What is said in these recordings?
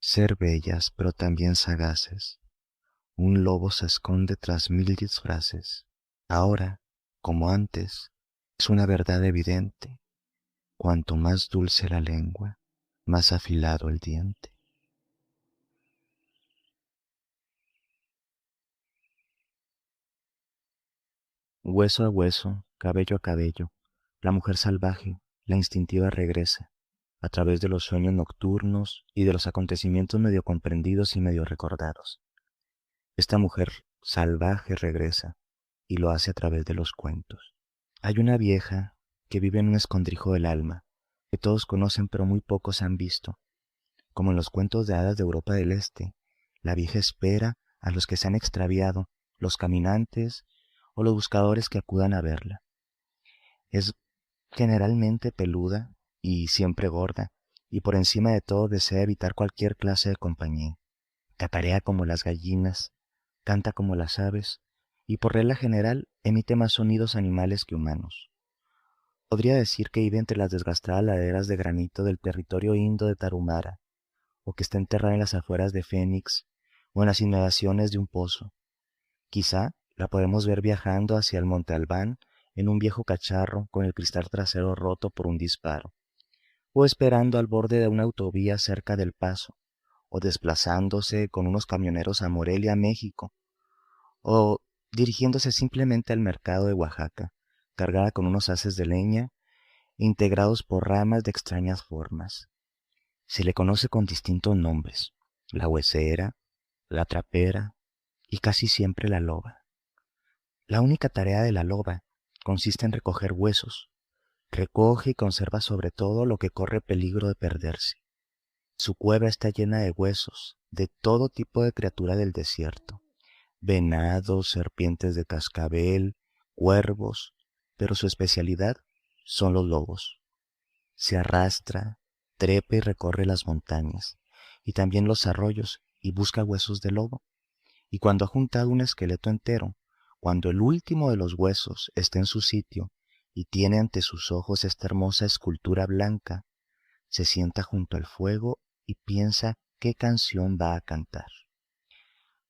Ser bellas, pero también sagaces. Un lobo se esconde tras mil disfraces. Ahora, como antes, es una verdad evidente. Cuanto más dulce la lengua, más afilado el diente. Hueso a hueso, cabello a cabello, la mujer salvaje, la instintiva regresa, a través de los sueños nocturnos y de los acontecimientos medio comprendidos y medio recordados. Esta mujer salvaje regresa y lo hace a través de los cuentos. Hay una vieja que vive en un escondrijo del alma, que todos conocen pero muy pocos han visto. Como en los cuentos de hadas de Europa del Este, la vieja espera a los que se han extraviado, los caminantes o los buscadores que acudan a verla. Es generalmente peluda y siempre gorda, y por encima de todo desea evitar cualquier clase de compañía. Catarea como las gallinas, canta como las aves, y por regla general emite más sonidos animales que humanos. Podría decir que vive entre las desgastadas laderas de granito del territorio indo de Tarahumara, o que está enterrada en las afueras de Phoenix, o en las inmediaciones de un pozo. Quizá la podemos ver viajando hacia el Monte Albán en un viejo cacharro con el cristal trasero roto por un disparo, o esperando al borde de una autovía cerca del Paso, o desplazándose con unos camioneros a Morelia, México, o dirigiéndose simplemente al mercado de Oaxaca, cargada con unos haces de leña integrados por ramas de extrañas formas. Se le conoce con distintos nombres: la huesera, la trapera y casi siempre la loba. La única tarea de la loba consiste en recoger huesos. Recoge y conserva sobre todo lo que corre peligro de perderse. Su cueva está llena de huesos de todo tipo de criatura del desierto: venados, serpientes de cascabel, cuervos, pero su especialidad son los lobos. Se arrastra, trepa y recorre las montañas, y también los arroyos, y busca huesos de lobo. Y cuando ha juntado un esqueleto entero, cuando el último de los huesos está en su sitio y tiene ante sus ojos esta hermosa escultura blanca, se sienta junto al fuego y piensa qué canción va a cantar.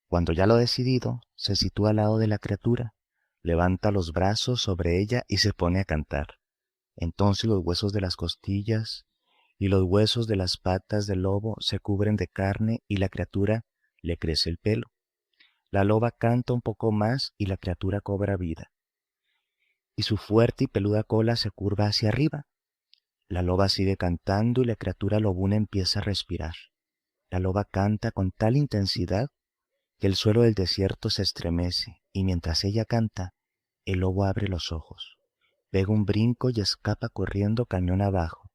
Cuando ya lo ha decidido, se sitúa al lado de la criatura, levanta los brazos sobre ella y se pone a cantar. Entonces los huesos de las costillas y los huesos de las patas del lobo se cubren de carne y la criatura le crece el pelo. La loba canta un poco más y la criatura cobra vida, y su fuerte y peluda cola se curva hacia arriba. La loba sigue cantando y la criatura lobuna empieza a respirar. La loba canta con tal intensidad que el suelo del desierto se estremece, y mientras ella canta, el lobo abre los ojos, pega un brinco y escapa corriendo cañón abajo.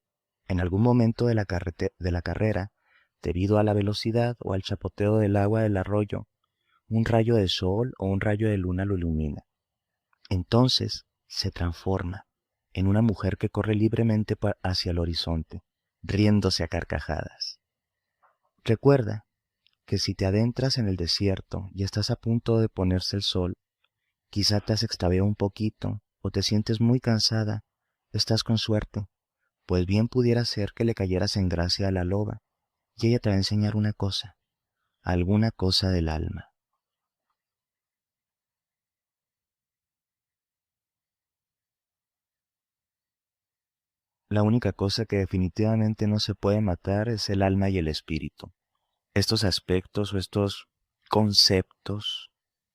En algún momento de la carrera, debido a la velocidad o al chapoteo del agua del arroyo, un rayo de sol o un rayo de luna lo ilumina. Entonces se transforma en una mujer que corre libremente hacia el horizonte, riéndose a carcajadas. Recuerda que si te adentras en el desierto y estás a punto de ponerse el sol, quizá te has extraviado un poquito o te sientes muy cansada, estás con suerte, pues bien pudiera ser que le cayeras en gracia a la loba y ella te va a enseñar una cosa, alguna cosa del alma. La única cosa que definitivamente no se puede matar es el alma y el espíritu. Estos aspectos o estos conceptos,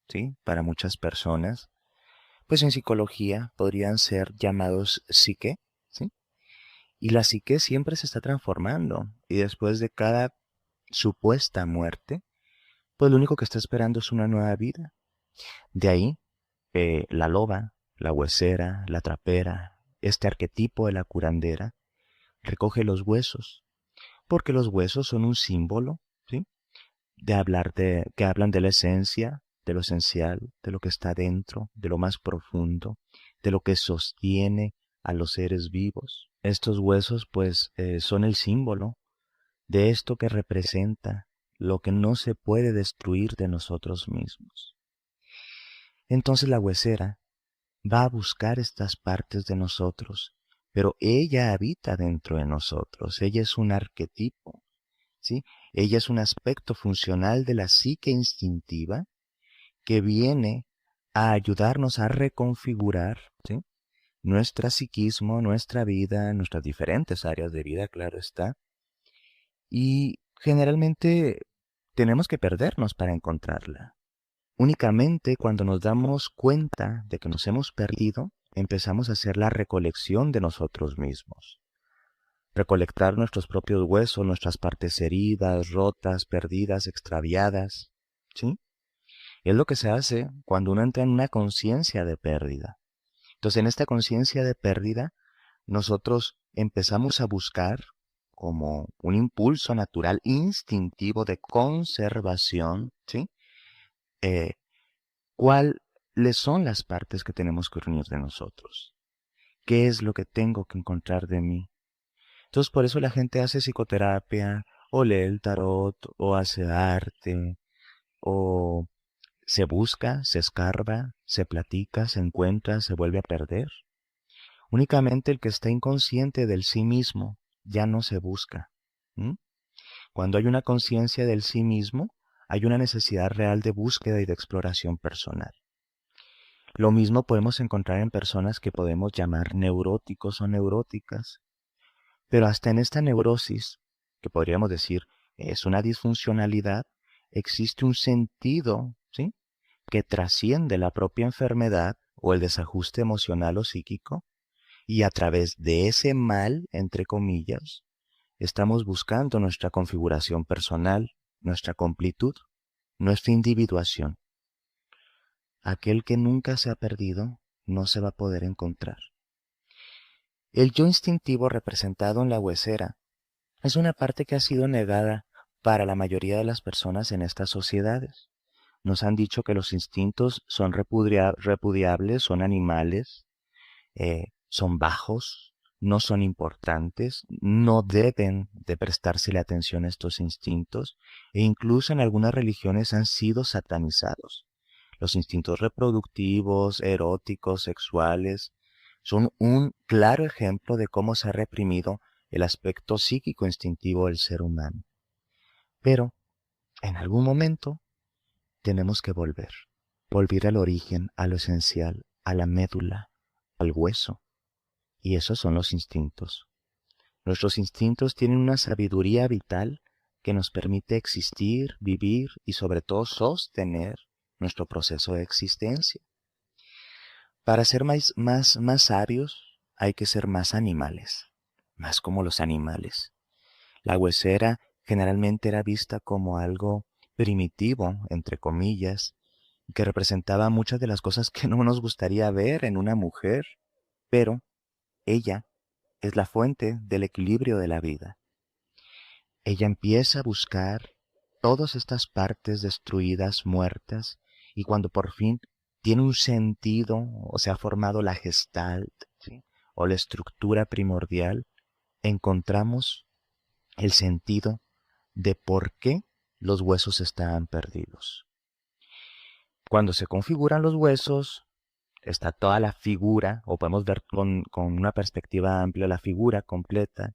¿sí? Para muchas personas, pues en psicología podrían ser llamados psique, ¿sí? Y la psique siempre se está transformando y después de cada supuesta muerte, pues lo único que está esperando es una nueva vida. De ahí la loba, la huesera, la trapera, este arquetipo de la curandera, recoge los huesos, porque los huesos son un símbolo, ¿sí? Que hablan de la esencia, de lo esencial, de lo que está dentro, de lo más profundo, de lo que sostiene a los seres vivos. Estos huesos, pues, son el símbolo de esto que representa lo que no se puede destruir de nosotros mismos. Entonces la huesera va a buscar estas partes de nosotros, pero ella habita dentro de nosotros, ella es un arquetipo. ¿sí? Ella es un aspecto funcional de la psique instintiva que viene a ayudarnos a reconfigurar, ¿sí? Nuestra psiquismo, nuestra vida, nuestras diferentes áreas de vida, claro está. Y generalmente tenemos que perdernos para encontrarla. Únicamente cuando nos damos cuenta de que nos hemos perdido, empezamos a hacer la recolección de nosotros mismos. Recolectar nuestros propios huesos, nuestras partes heridas, rotas, perdidas, extraviadas, ¿sí? Es lo que se hace cuando uno entra en una conciencia de pérdida. Entonces, en esta conciencia de pérdida, nosotros empezamos a buscar como un impulso natural instintivo de conservación, ¿sí? Eh, ¿Cuáles son las partes que tenemos que unir de nosotros? ¿Qué es lo que tengo que encontrar de mí? Entonces, por eso la gente hace psicoterapia, o lee el tarot, o hace arte, o se busca, se escarba, se platica, se encuentra, se vuelve a perder. Únicamente el que está inconsciente del sí mismo ya no se busca. ¿Mm? Cuando hay una conciencia del sí mismo, hay una necesidad real de búsqueda y de exploración personal. Lo mismo podemos encontrar en personas que podemos llamar neuróticos o neuróticas, pero hasta en esta neurosis, que podríamos decir es una disfuncionalidad, existe un sentido, ¿sí?, que trasciende la propia enfermedad o el desajuste emocional o psíquico, y a través de ese mal, entre comillas, estamos buscando nuestra configuración personal, nuestra completud, nuestra individuación. Aquel que nunca se ha perdido no se va a poder encontrar. El yo instintivo representado en la huesera es una parte que ha sido negada para la mayoría de las personas en estas sociedades. Nos han dicho que los instintos son repudiables, son animales, son bajos, no son importantes, no deben de prestársele atención a estos instintos, e incluso en algunas religiones han sido satanizados. Los instintos reproductivos, eróticos, sexuales, son un claro ejemplo de cómo se ha reprimido el aspecto psíquico instintivo del ser humano. Pero, en algún momento, tenemos que volver al origen, a lo esencial, a la médula, al hueso. Y esos son los instintos. Nuestros instintos tienen una sabiduría vital que nos permite existir, vivir y sobre todo sostener nuestro proceso de existencia. Para ser más sabios hay que ser más animales, más como los animales. La huesera generalmente era vista como algo primitivo, entre comillas, que representaba muchas de las cosas que no nos gustaría ver en una mujer, pero ella es la fuente del equilibrio de la vida. Ella empieza a buscar todas estas partes destruidas, muertas, y cuando por fin tiene un sentido o se ha formado la gestalt, ¿sí?, o la estructura primordial, encontramos el sentido de por qué los huesos estaban perdidos. Cuando se configuran los huesos, está toda la figura, o podemos ver con una perspectiva amplia la figura completa,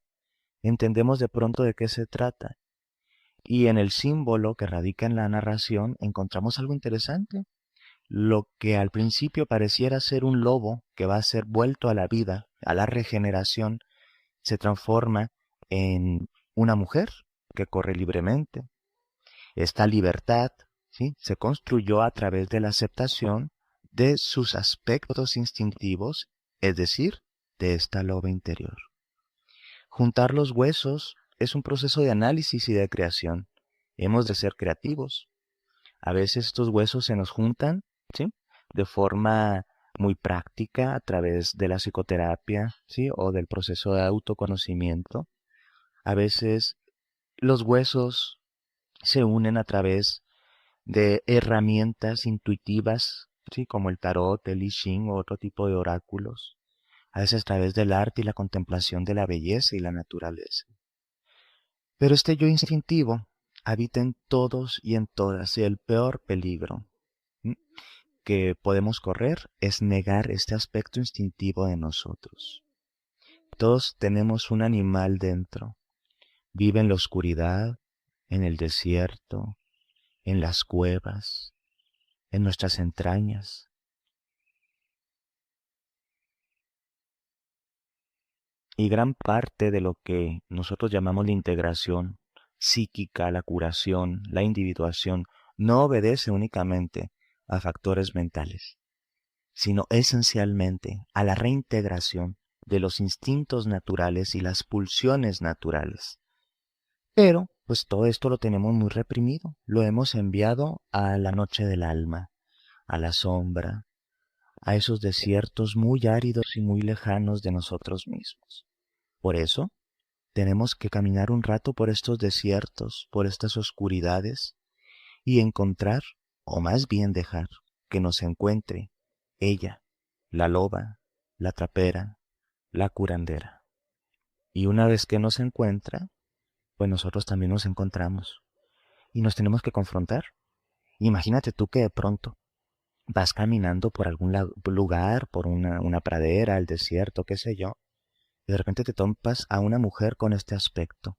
entendemos de pronto de qué se trata. Y en el símbolo que radica en la narración encontramos algo interesante. Lo que al principio pareciera ser un lobo que va a ser vuelto a la vida, a la regeneración, se transforma en una mujer que corre libremente. Esta libertad, ¿sí?, se construyó a través de la aceptación de sus aspectos instintivos, es decir, de esta loba interior. Juntar los huesos es un proceso de análisis y de creación. Hemos de ser creativos. A veces estos huesos se nos juntan, ¿sí?, de forma muy práctica a través de la psicoterapia, ¿sí?, o del proceso de autoconocimiento. A veces los huesos se unen a través de herramientas intuitivas, ¿sí?, como el tarot, el I Ching o otro tipo de oráculos. A veces a través del arte y la contemplación de la belleza y la naturaleza. Pero este yo instintivo habita en todos y en todas, y el peor peligro, ¿m?, que podemos correr es negar este aspecto instintivo de nosotros. Todos tenemos un animal dentro. Vive en la oscuridad, en el desierto, en las cuevas, en nuestras entrañas. Y gran parte de lo que nosotros llamamos la integración psíquica, la curación, la individuación, no obedece únicamente a factores mentales, sino esencialmente a la reintegración de los instintos naturales y las pulsiones naturales. Pero, pues todo esto lo tenemos muy reprimido, lo hemos enviado a la noche del alma, a la sombra, a esos desiertos muy áridos y muy lejanos de nosotros mismos. Por eso, tenemos que caminar un rato por estos desiertos, por estas oscuridades, y encontrar, o más bien dejar, que nos encuentre ella, la loba, la trapera, la curandera. Y una vez que nos encuentra, pues nosotros también nos encontramos y nos tenemos que confrontar. Imagínate tú que de pronto vas caminando por algún lugar, por una pradera, el desierto, qué sé yo, y de repente te topas a una mujer con este aspecto.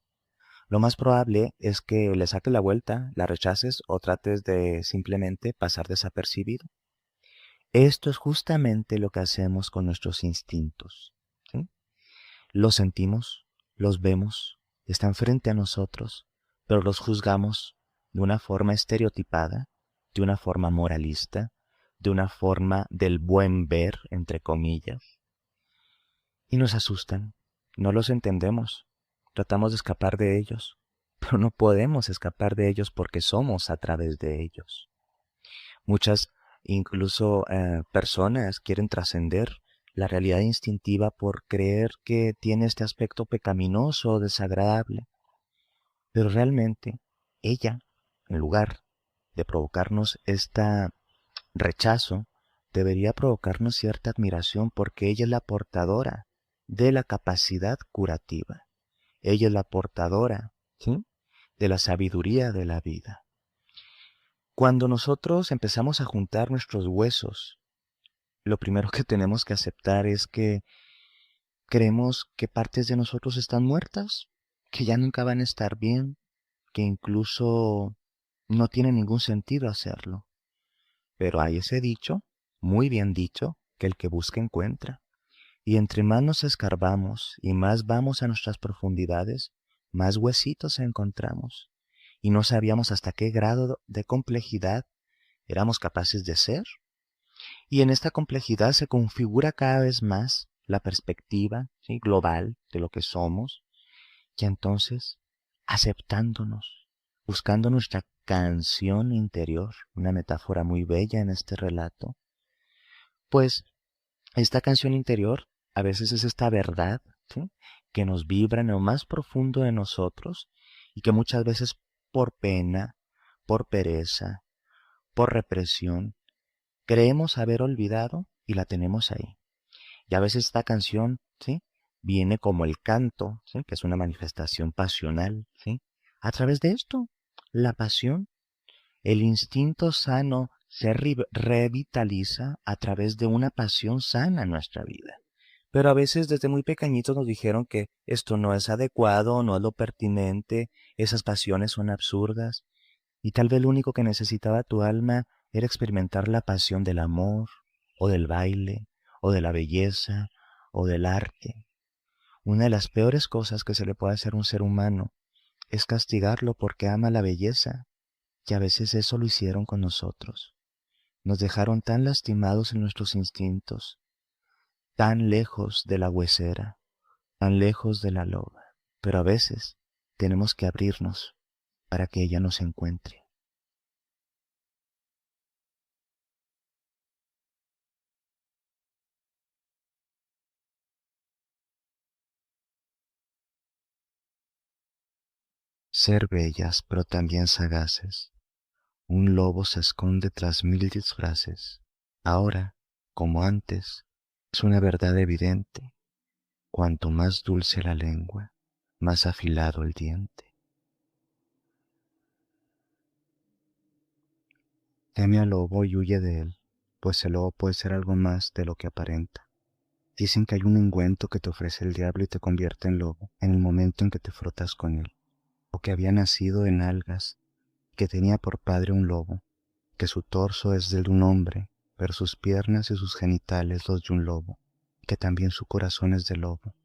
Lo más probable es que le saques la vuelta, la rechaces o trates de simplemente pasar desapercibido. Esto es justamente lo que hacemos con nuestros instintos, ¿sí? Los sentimos, los vemos, están frente a nosotros, pero los juzgamos de una forma estereotipada, de una forma moralista, de una forma del buen ver, entre comillas, y nos asustan. No los entendemos. Tratamos de escapar de ellos, pero no podemos escapar de ellos porque somos a través de ellos. Muchas, incluso personas quieren trascender la realidad instintiva por creer que tiene este aspecto pecaminoso o desagradable. Pero realmente ella, en lugar de provocarnos este rechazo, debería provocarnos cierta admiración porque ella es la portadora de la capacidad curativa. Ella es la portadora, ¿sí?, de la sabiduría de la vida. Cuando nosotros empezamos a juntar nuestros huesos, lo primero que tenemos que aceptar es que creemos que partes de nosotros están muertas, que ya nunca van a estar bien, que incluso no tiene ningún sentido hacerlo. Pero hay ese dicho, muy bien dicho, que el que busca encuentra. Y entre más nos escarbamos y más vamos a nuestras profundidades, más huesitos encontramos. Y no sabíamos hasta qué grado de complejidad éramos capaces de ser. Y en esta complejidad se configura cada vez más la perspectiva, ¿sí?, global de lo que somos. Y entonces, aceptándonos, buscando nuestra canción interior, una metáfora muy bella en este relato, pues esta canción interior a veces es esta verdad, ¿sí?, que nos vibra en lo más profundo de nosotros y que muchas veces por pena, por pereza, por represión, creemos haber olvidado y la tenemos ahí. Y a veces esta canción, ¿sí?, viene como el canto, ¿sí?, que es una manifestación pasional, ¿sí?, a través de esto, la pasión, el instinto sano se revitaliza a través de una pasión sana en nuestra vida. Pero a veces desde muy pequeñitos nos dijeron que esto no es adecuado, no es lo pertinente, esas pasiones son absurdas, y tal vez lo único que necesitaba tu alma era experimentar la pasión del amor, o del baile, o de la belleza, o del arte. Una de las peores cosas que se le puede hacer a un ser humano es castigarlo porque ama la belleza, y a veces eso lo hicieron con nosotros. Nos dejaron tan lastimados en nuestros instintos, tan lejos de la huesera, tan lejos de la loba. Pero a veces tenemos que abrirnos para que ella nos encuentre. Ser bellas, pero también sagaces. Un lobo se esconde tras mil disfraces. Ahora, como antes, es una verdad evidente. Cuanto más dulce la lengua, más afilado el diente. Teme al lobo y huye de él, pues el lobo puede ser algo más de lo que aparenta. Dicen que hay un ungüento que te ofrece el diablo y te convierte en lobo en el momento en que te frotas con él. o que había nacido en algas, que tenía por padre un lobo, que su torso es del de un hombre, pero sus piernas y sus genitales los de un lobo, que también su corazón es de lobo.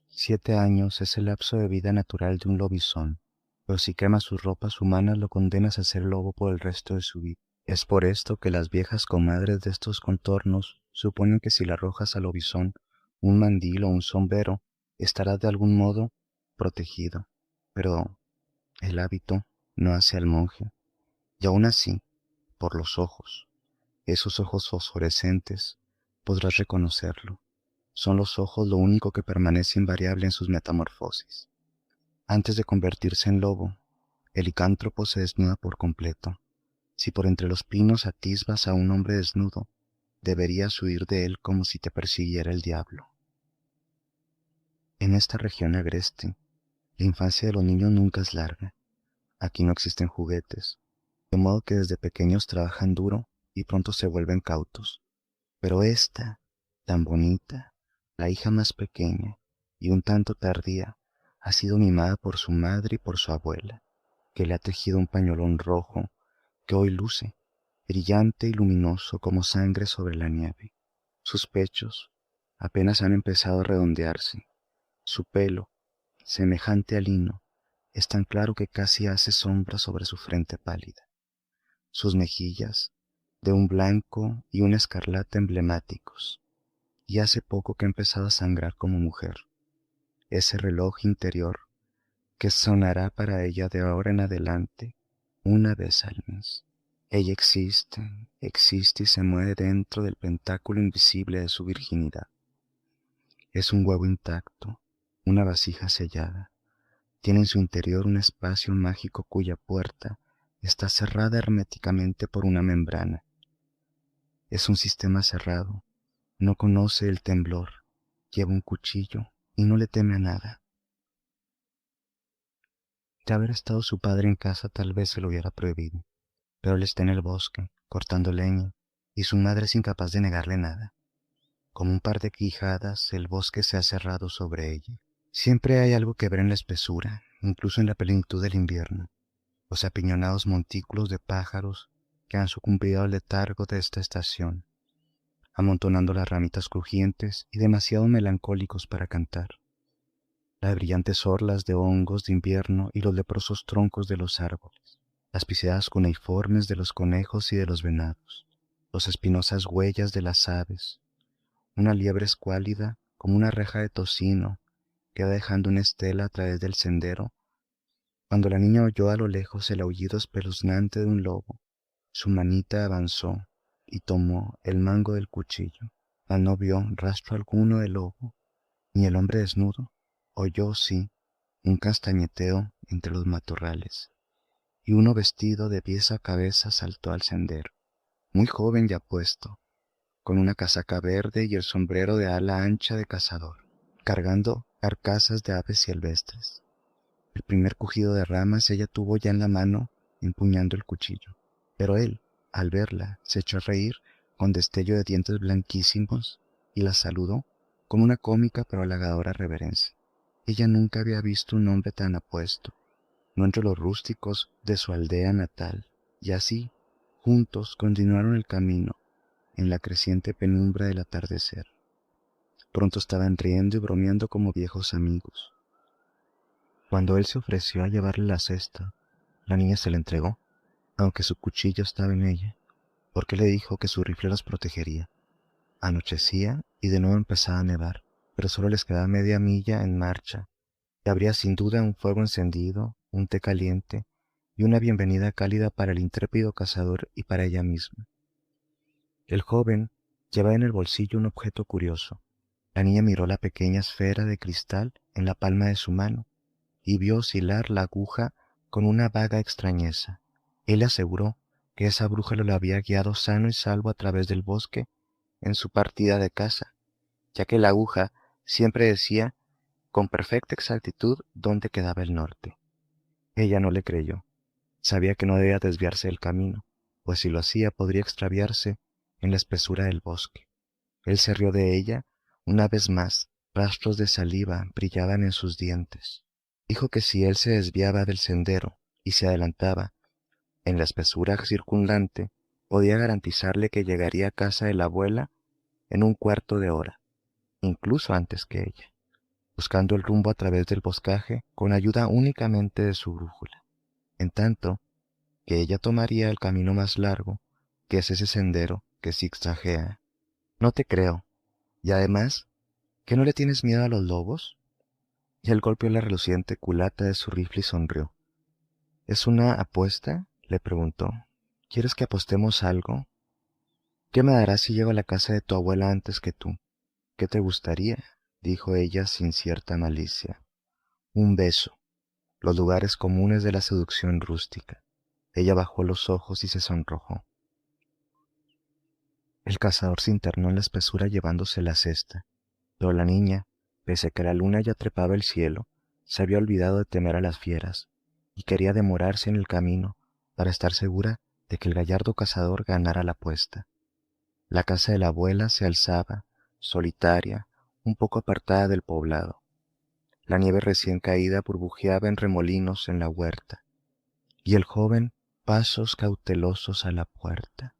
7 años es el lapso de vida natural de un lobizón, pero si quema sus ropas humanas lo condenas a ser lobo por el resto de su vida. Es por esto que las viejas comadres de estos contornos suponen que si le arrojas al lobizón un mandil o un sombrero, estarás de algún modo protegido. Pero el hábito no hace al monje, y aún así, por los ojos, esos ojos fosforescentes, podrás reconocerlo. Son los ojos lo único que permanece invariable en sus metamorfosis. Antes de convertirse en lobo, el licántropo se desnuda por completo. Si por entre los pinos atisbas a un hombre desnudo, deberías huir de él como si te persiguiera el diablo. En esta región agreste, la infancia de los niños nunca es larga. Aquí no existen juguetes, de modo que desde pequeños trabajan duro y pronto se vuelven cautos. Pero esta, tan bonita, la hija más pequeña y un tanto tardía, ha sido mimada por su madre y por su abuela, que le ha tejido un pañolón rojo que hoy luce, brillante y luminoso como sangre sobre la nieve. Sus pechos apenas han empezado a redondearse. Su pelo, semejante al lino, es tan claro que casi hace sombra sobre su frente pálida. Sus mejillas, de un blanco y un escarlata emblemáticos, y hace poco que ha empezado a sangrar como mujer. Ese reloj interior que sonará para ella de ahora en adelante una vez al mes. Ella existe, existe y se mueve dentro del pentáculo invisible de su virginidad. Es un huevo intacto, una vasija sellada. Tiene en su interior un espacio mágico cuya puerta está cerrada herméticamente por una membrana. Es un sistema cerrado, no conoce el temblor, lleva un cuchillo y no le teme a nada. De haber estado su padre en casa tal vez se lo hubiera prohibido, pero él está en el bosque, cortando leña, y su madre es incapaz de negarle nada. Como un par de quijadas, el bosque se ha cerrado sobre ella. Siempre hay algo que ver en la espesura, incluso en la plenitud del invierno. Los apiñonados montículos de pájaros que han sucumbido al letargo de esta estación, amontonando las ramitas crujientes y demasiado melancólicos para cantar. Las brillantes orlas de hongos de invierno y los leprosos troncos de los árboles, las pisadas cuneiformes de los conejos y de los venados, las espinosas huellas de las aves, una liebre escuálida como una reja de tocino que va dejando una estela a través del sendero. Cuando la niña oyó a lo lejos el aullido espeluznante de un lobo, su manita avanzó y tomó el mango del cuchillo, mas no vio rastro alguno de lobo, ni el hombre desnudo. Oyó, sí, un castañeteo entre los matorrales, y uno vestido de pies a cabeza saltó al sendero, muy joven ya puesto, con una casaca verde y el sombrero de ala ancha de cazador, cargando carcasas de aves silvestres. El primer cogido de ramas ella tuvo ya en la mano, empuñando el cuchillo, pero él, al verla, se echó a reír con destello de dientes blanquísimos y la saludó con una cómica pero halagadora reverencia. Ella nunca había visto un hombre tan apuesto, no entre los rústicos de su aldea natal, y así, juntos, continuaron el camino en la creciente penumbra del atardecer. Pronto estaban riendo y bromeando como viejos amigos. Cuando él se ofreció a llevarle la cesta, la niña se le entregó, aunque su cuchillo estaba en ella, porque le dijo que su rifle los protegería. Anochecía y de nuevo empezaba a nevar, pero solo les quedaba media milla en marcha, y habría sin duda un fuego encendido, un té caliente y una bienvenida cálida para el intrépido cazador y para ella misma. El joven llevaba en el bolsillo un objeto curioso. La niña miró la pequeña esfera de cristal en la palma de su mano y vio oscilar la aguja con una vaga extrañeza. Él le aseguró que esa brújula lo había guiado sano y salvo a través del bosque en su partida de caza, ya que la aguja siempre decía con perfecta exactitud dónde quedaba el norte. Ella no le creyó. Sabía que no debía desviarse del camino, pues si lo hacía podría extraviarse en la espesura del bosque. Él se rió de ella una vez más. Rastros de saliva brillaban en sus dientes. Dijo que si él se desviaba del sendero y se adelantaba en la espesura circundante, podía garantizarle que llegaría a casa de la abuela en un cuarto de hora, incluso antes que ella, buscando el rumbo a través del boscaje con ayuda únicamente de su brújula, en tanto que ella tomaría el camino más largo, que es ese sendero que zigzaguea. No te creo. Y además, ¿que no le tienes miedo a los lobos? Y él golpeó la reluciente culata de su rifle y sonrió. ¿Es una apuesta?, le preguntó. ¿Quieres que apostemos algo? ¿Qué me darás si llego a la casa de tu abuela antes que tú? ¿Qué te gustaría?, dijo ella sin cierta malicia. Un beso, los lugares comunes de la seducción rústica. Ella bajó los ojos y se sonrojó. El cazador se internó en la espesura llevándose la cesta, pero la niña, pese a que la luna ya trepaba el cielo, se había olvidado de temer a las fieras y quería demorarse en el camino para estar segura de que el gallardo cazador ganara la apuesta. La casa de la abuela se alzaba, solitaria, un poco apartada del poblado. La nieve recién caída burbujeaba en remolinos en la huerta, y el joven pasos cautelosos a la puerta,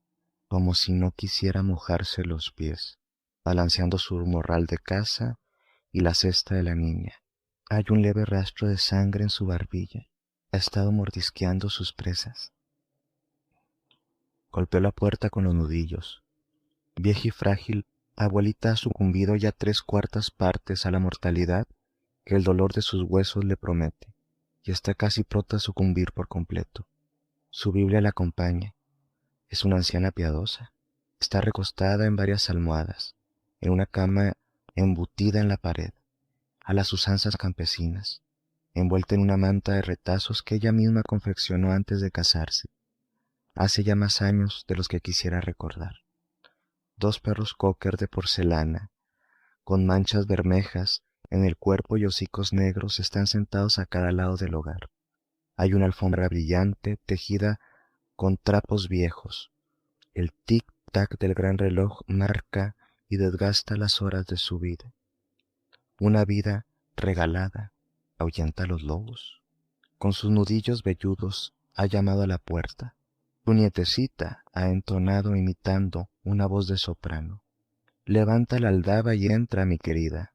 como si no quisiera mojarse los pies, balanceando su morral de caza y la cesta de la niña. Hay un leve rastro de sangre en su barbilla. Ha estado mordisqueando sus presas. Golpeó la puerta con los nudillos. Vieja y frágil, abuelita ha sucumbido ya 3/4 partes a la mortalidad que el dolor de sus huesos le promete, y está casi pronta a sucumbir por completo. Su Biblia la acompaña. Es una anciana piadosa. Está recostada en varias almohadas, en una cama embutida en la pared, a las usanzas campesinas, envuelta en una manta de retazos que ella misma confeccionó antes de casarse, hace ya más años de los que quisiera recordar. 2 perros cocker de porcelana, con manchas bermejas en el cuerpo y hocicos negros, están sentados a cada lado del hogar. Hay una alfombra brillante tejida con trapos viejos. El tic-tac del gran reloj marca y desgasta las horas de su vida. Una vida regalada ahuyenta a los lobos. Con sus nudillos velludos ha llamado a la puerta. Tu nietecita ha entonado imitando una voz de soprano. Levanta la aldaba y entra, mi querida.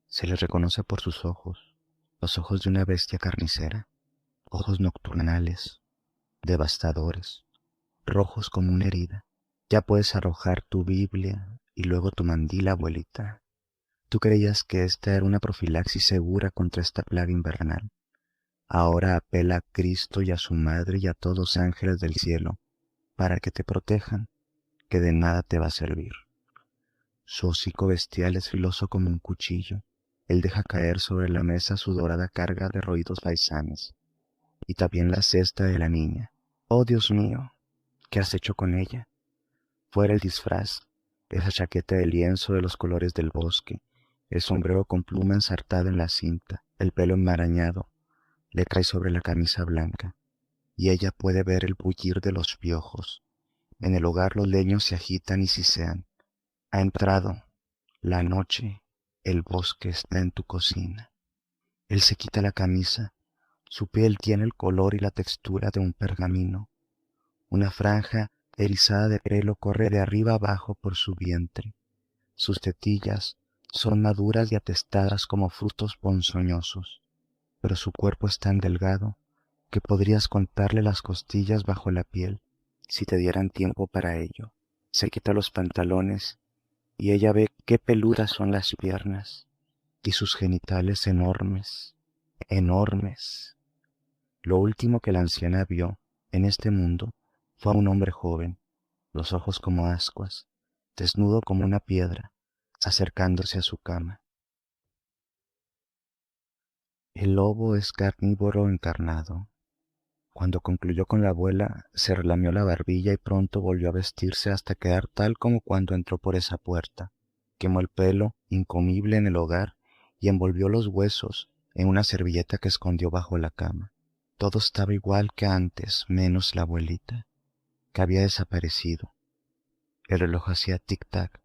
Se le reconoce por sus ojos, los ojos de una bestia carnicera, ojos nocturnales, devastadores, rojos como una herida. Ya puedes arrojar tu Biblia y luego tu mandil, abuelita. Tú creías que esta era una profilaxis segura contra esta plaga invernal. Ahora apela a Cristo y a su Madre y a todos los ángeles del cielo para que te protejan, que de nada te va a servir. Su hocico bestial es filoso como un cuchillo. Él deja caer sobre la mesa su dorada carga de roídos faisanes, y también la cesta de la niña. Oh, Dios mío, ¿qué has hecho con ella? Fuera el disfraz, esa chaqueta de lienzo de los colores del bosque, el sombrero con pluma ensartada en la cinta, el pelo enmarañado, le cae sobre la camisa blanca, y ella puede ver el bullir de los piojos. En el hogar los leños se agitan y sisean. Ha entrado la noche, el bosque está en tu cocina. Él se quita la camisa, su piel tiene el color y la textura de un pergamino. Una franja erizada de pelo corre de arriba abajo por su vientre. Sus tetillas son maduras y atestadas como frutos ponzoñosos, pero su cuerpo es tan delgado que podrías contarle las costillas bajo la piel si te dieran tiempo para ello. Se quita los pantalones y ella ve qué peludas son las piernas y sus genitales enormes, enormes. Lo último que la anciana vio en este mundo fue a un hombre joven, los ojos como ascuas, desnudo como una piedra, acercándose a su cama. El lobo es carnívoro encarnado. Cuando concluyó con la abuela, se relamió la barbilla y pronto volvió a vestirse hasta quedar tal como cuando entró por esa puerta. Quemó el pelo, incomible en el hogar, y envolvió los huesos en una servilleta que escondió bajo la cama. Todo estaba igual que antes, menos la abuelita, que había desaparecido. El reloj hacía tic-tac,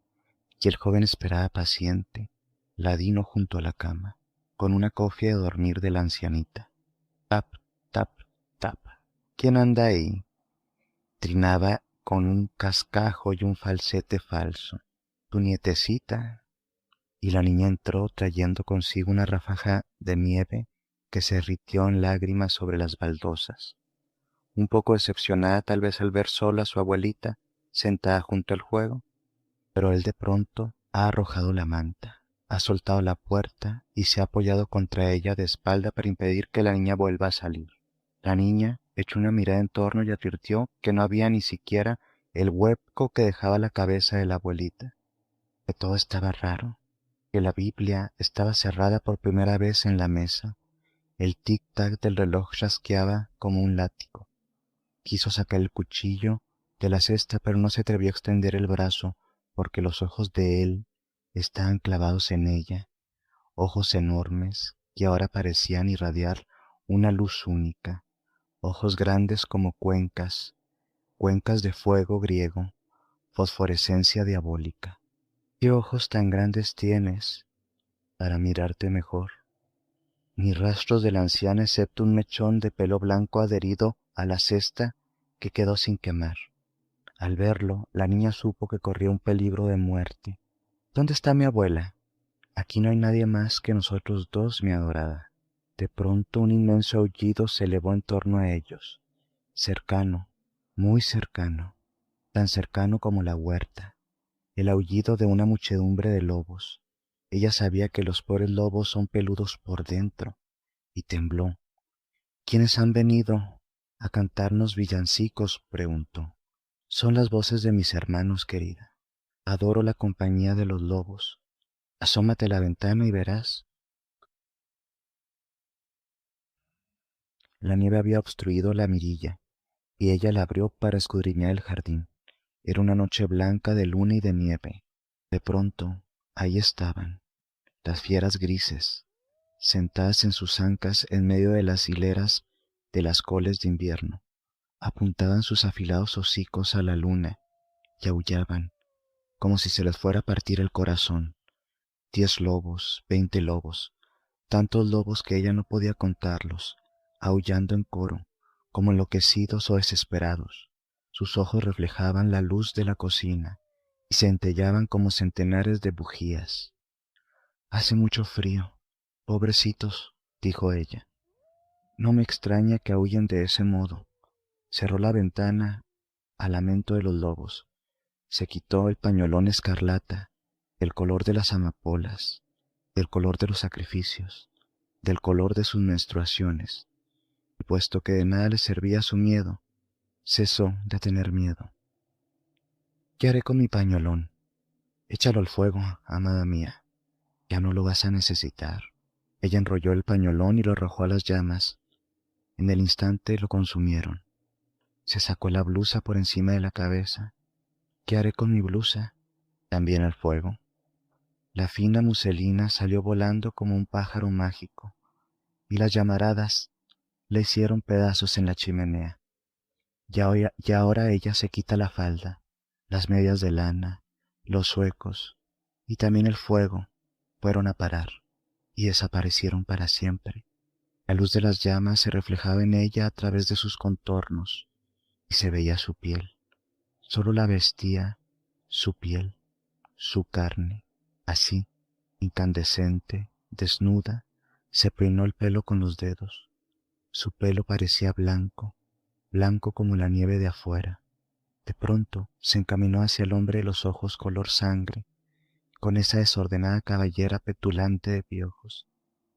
y el joven esperaba paciente, ladino junto a la cama. con una cofia de dormir de la ancianita. Tap, tap, tap. ¿Quién anda ahí? Trinaba con un cascajo y un falsete falso. Tu nietecita. Y la niña entró trayendo consigo una ráfaga de nieve que se derritió en lágrimas sobre las baldosas. Un poco decepcionada tal vez al ver sola a su abuelita sentada junto al fuego, pero él de pronto ha arrojado la manta, ha soltado la puerta y se ha apoyado contra ella de espalda para impedir que la niña vuelva a salir. La niña echó una mirada en torno y advirtió que no había ni siquiera el hueco que dejaba la cabeza de la abuelita, que todo estaba raro, que la Biblia estaba cerrada por primera vez en la mesa, el tic-tac del reloj chasqueaba como un látigo. Quiso sacar el cuchillo de la cesta, pero no se atrevió a extender el brazo porque los ojos de él estaban clavados en ella, ojos enormes que ahora parecían irradiar una luz única, ojos grandes como cuencas, cuencas de fuego griego, fosforescencia diabólica. ¿Qué ojos tan grandes tienes para mirarte mejor? Ni rastros de la anciana excepto un mechón de pelo blanco adherido a la cesta que quedó sin quemar. Al verlo, la niña supo que corría un peligro de muerte. ¿Dónde está mi abuela? Aquí no hay nadie más que nosotros dos, mi adorada. De pronto un inmenso aullido se elevó en torno a ellos, cercano, muy cercano, tan cercano como la huerta, el aullido de una muchedumbre de lobos. Ella sabía que los pobres lobos son peludos por dentro, y tembló. ¿Quiénes han venido a cantarnos villancicos?, preguntó. Son las voces de mis hermanos, querida. Adoro la compañía de los lobos. Asómate a la ventana y verás. La nieve había obstruido la mirilla, y ella la abrió para escudriñar el jardín. Era una noche blanca de luna y de nieve. De pronto, ahí estaban, las fieras grises, sentadas en sus ancas en medio de las hileras de las coles de invierno. Apuntaban sus afilados hocicos a la luna y aullaban, como si se les fuera a partir el corazón. 10 lobos, 20 lobos, tantos lobos que ella no podía contarlos, aullando en coro, como enloquecidos o desesperados. Sus ojos reflejaban la luz de la cocina y centellaban como centenares de bujías. Hace mucho frío, pobrecitos, dijo ella. No me extraña que aúllen de ese modo. Cerró la ventana al lamento de los lobos. Se quitó el pañolón escarlata, el color de las amapolas, del color de los sacrificios, del color de sus menstruaciones, y puesto que de nada le servía su miedo, cesó de tener miedo. ¿Qué haré con mi pañolón? Échalo al fuego, amada mía. Ya no lo vas a necesitar. Ella enrolló el pañolón y lo arrojó a las llamas. En el instante lo consumieron. Se sacó la blusa por encima de la cabeza. ¿Qué haré con mi blusa? También al fuego. La fina muselina salió volando como un pájaro mágico, y las llamaradas le hicieron pedazos en la chimenea. Y ahora ella se quita la falda, las medias de lana, los zuecos, y también el fuego fueron a parar, y desaparecieron para siempre. La luz de las llamas se reflejaba en ella a través de sus contornos, y se veía su piel. Solo la vestía su piel, su carne. Así, incandescente, desnuda, se peinó el pelo con los dedos. Su pelo parecía blanco, blanco como la nieve de afuera. De pronto se encaminó hacia el hombre de los ojos color sangre, con esa desordenada cabellera petulante de piojos.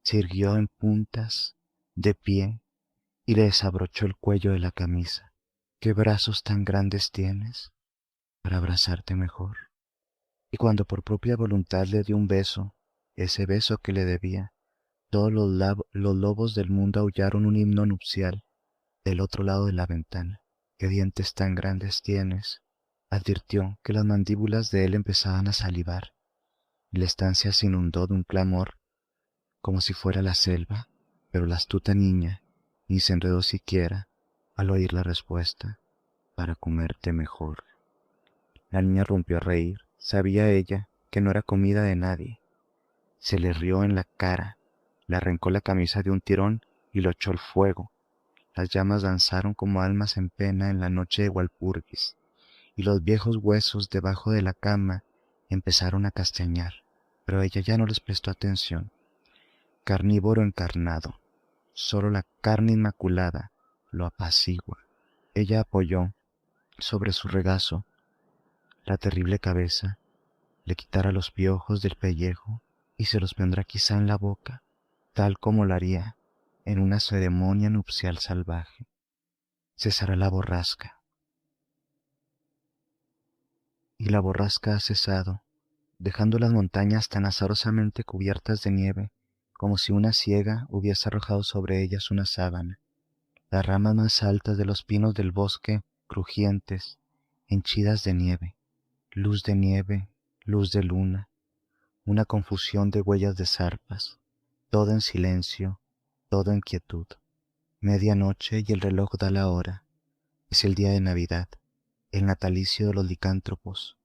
Se irguió en puntas, de pie, y le desabrochó el cuello de la camisa. ¿Qué brazos tan grandes tienes para abrazarte mejor? Y cuando por propia voluntad le dio un beso, ese beso que le debía, todos los lobos del mundo aullaron un himno nupcial del otro lado de la ventana. ¿Qué dientes tan grandes tienes? Advirtió que las mandíbulas de él empezaban a salivar, y la estancia se inundó de un clamor como si fuera la selva, pero la astuta niña ni se enredó siquiera al oír la respuesta: para comerte mejor. La niña rompió a reír. Sabía ella que no era comida de nadie. Se le rió en la cara Le arrancó la camisa de un tirón y lo echó al fuego. Las llamas danzaron como almas en pena en la noche de Walpurgis, y los viejos huesos debajo de la cama empezaron a castañar, pero ella ya no les prestó atención. Carnívoro encarnado, solo la carne inmaculada lo apacigua. Ella apoyó sobre su regazo la terrible cabeza, le quitará los piojos del pellejo y se los pondrá quizá en la boca, tal como lo haría en una ceremonia nupcial salvaje. Cesará la borrasca, y la borrasca ha cesado, dejando las montañas tan azarosamente cubiertas de nieve, como si una ciega hubiese arrojado sobre ellas una sábana. Las ramas más altas de los pinos del bosque, crujientes, henchidas de nieve, luz de luna, una confusión de huellas de zarpas, todo en silencio, todo en quietud. Medianoche y el reloj da la hora. Es el día de Navidad, el natalicio de los licántropos.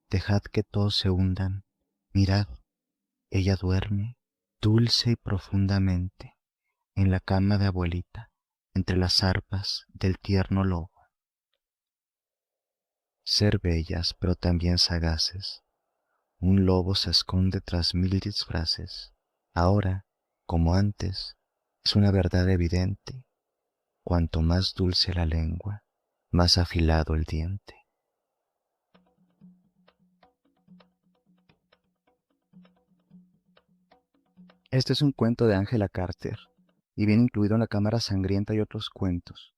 Dejad que todos se hundan. Mirad, ella duerme, dulce y profundamente, en la cama de abuelita, entre las zarpas del tierno lobo. Ser bellas, pero también sagaces. Un lobo se esconde tras mil disfraces. Ahora, como antes, es una verdad evidente. Cuanto más dulce la lengua, más afilado el diente. Este es un cuento de Angela Carter y viene incluido en La Cámara Sangrienta y otros cuentos.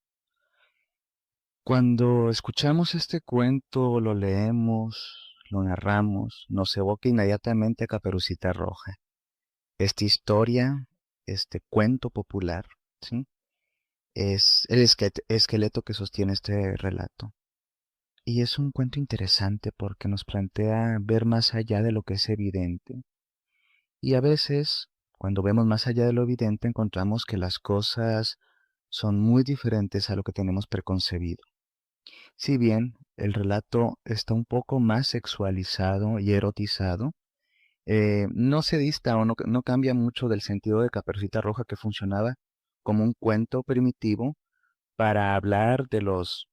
Cuando escuchamos este cuento, lo leemos, lo narramos, nos evoca inmediatamente a Caperucita Roja. Esta historia, este cuento popular, ¿sí? Es el esqueleto que sostiene este relato. Y es un cuento interesante porque nos plantea ver más allá de lo que es evidente. Y a veces, cuando vemos más allá de lo evidente, encontramos que las cosas son muy diferentes a lo que tenemos preconcebido. Si bien el relato está un poco más sexualizado y erotizado, no se dista o no cambia mucho del sentido de Caperucita Roja, que funcionaba como un cuento primitivo para hablar de los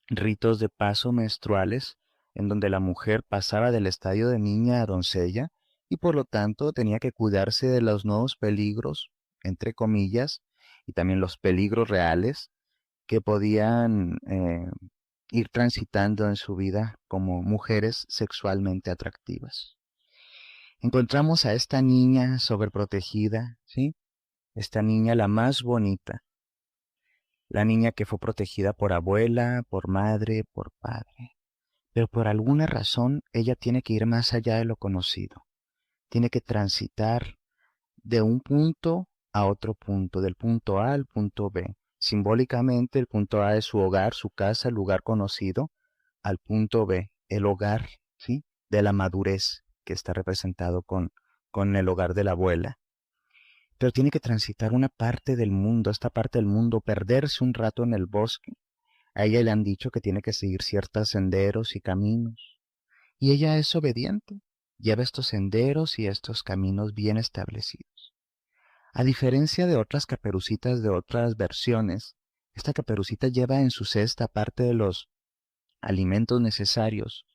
ritos de paso menstruales, en donde la mujer pasaba del estadio de niña a doncella y por lo tanto tenía que cuidarse de los nuevos peligros, entre comillas, y también los peligros reales que podían ir transitando en su vida como mujeres sexualmente atractivas. Encontramos a esta niña sobreprotegida, ¿sí? Esta niña la más bonita, la niña que fue protegida por abuela, por madre, por padre. Pero por alguna razón ella tiene que ir más allá de lo conocido. Tiene que transitar de un punto a otro punto, del punto A al punto B. Simbólicamente el punto A es su hogar, su casa, el lugar conocido, al punto B, el hogar, ¿sí? De la madurez que está representado con el hogar de la abuela. Pero tiene que transitar una parte del mundo, esta parte del mundo, perderse un rato en el bosque. A ella le han dicho que tiene que seguir ciertos senderos y caminos. Y ella es obediente, lleva estos senderos y estos caminos bien establecidos. A diferencia de otras caperucitas de otras versiones, esta caperucita lleva en su cesta, aparte de los alimentos necesarios,